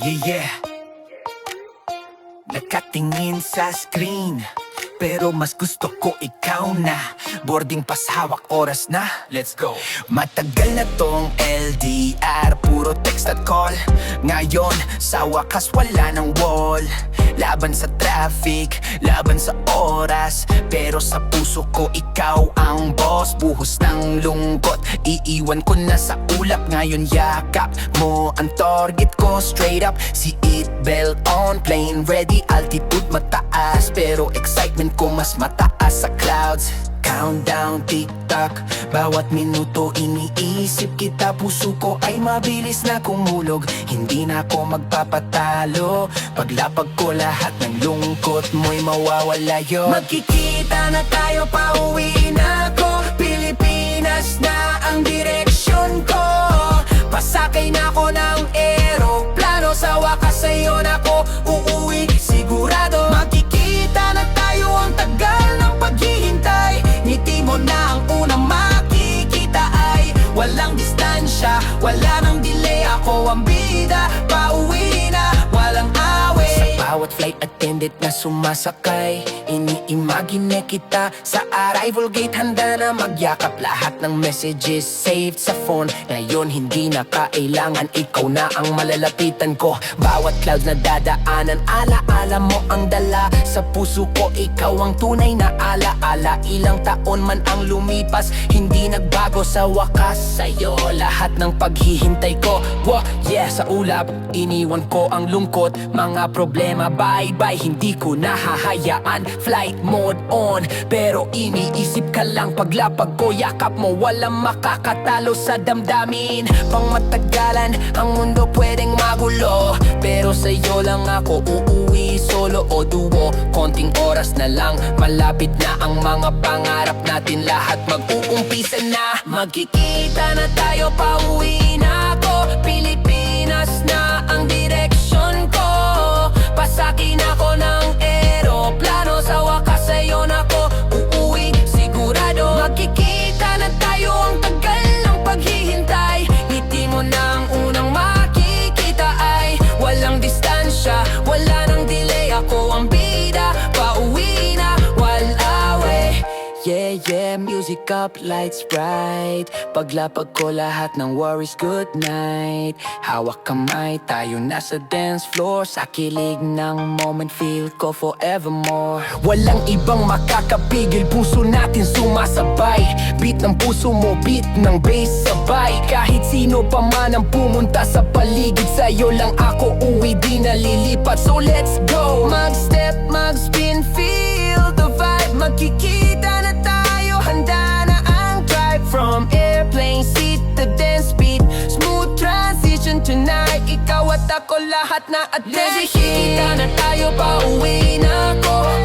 Yeah, nakatingin sa screen, pero mas gusto ko ikaw na. Boarding pass, hawak, oras na, let's go. Matagal na tong LDR, puro text at call. Ngayon, sa wakas wala ng wall. Laban sa traffic, laban sa oras, pero sa puso ko ikaw ang boss. Buhos ng lungkot, iiwan ko na sa ulap. Ngayon yakap mo ang target ko, straight up. Seatbelt on, plane ready, altitude mataas, pero excitement ko mas mataas sa clouds. Countdown, tick-tock, bawat minuto iniisip kita. Puso ko ay mabilis na kumulog, hindi na ako magpapatalo. Paglapag ko lahat ng lungkot mo'y mawawala yun. Magkikita na tayo, pauwi na ako. Pilipinas na ang direksyon ko. Pasakay na ako ng eroplano, sa wakas sa'yo na ako uuwi sigurado. Magkikita na tayo, ang tagal ng paghihintay. Ngiti mo na ang unang makikita ay walang distansya, wala nang delay. Ako ang bida, pauwi na, walang away. Sa bawat flight attendant na sumasakay, ini-imagine kita sa arrival gate. Handa na magyakap, lahat ng messages saved sa phone. Ngayon hindi na kailangan, ikaw na ang malalapitan ko. Bawat clouds na dadaanan, ala-ala mo ang dala. Sa puso ko ikaw ang tunay na ala-ala. Ilang taon man ang lumipas, hindi nagbago. Sa wakas sa'yo lahat ng paghihintay ko. Yeah, sa ulap iniwan ko ang lungkot. Mga problema bye-bye, hindi ko nahahayaan. Flight mode on, pero iniisip ka lang. Paglapag ko, yakap mo, walang makakatalo sa damdamin. Pang matagalan, ang mundo pwedeng magulo, pero sa'yo lang ako uuwi, solo o duo. Konting oras na lang, malapit na ang mga pangarap natin. Lahat mag-uumpisa na, magkikita na tayo, pauwi na ako. Pilipinas na ang direksyon ko. Pasakay na ako ng eroplano, sa wakas sa'yo na ako uuwi sigurado. Magkikita na tayo, ang tagal ng paghihintay. Ngiti mo na ang unang makikita ay walang distansya, wala nang delay. Ako ang bida, pauwi na, walang away. Yeah, yeah, music up, lights bright. Paglapag ko lahat ng worries, good night. Hawak kamay, tayo nasa dance floor. Sa kilig ng moment, feel ko forevermore. Walang ibang makakapigil, puso natin sumasabay. Beat ng puso mo, beat ng bass sabay. Kahit sino pa man ang pumunta sa paligid, sa'yo lang ako uwi, di nalilipat. So let's go, mag-step, mag-spin, feel the vibe. Magkikita na tayo, handa na ang drive. From airplane seat to dance beat, smooth transition tonight. Ikaw at ako, lahat na attention. Magkikita na tayo, pauwi na ako.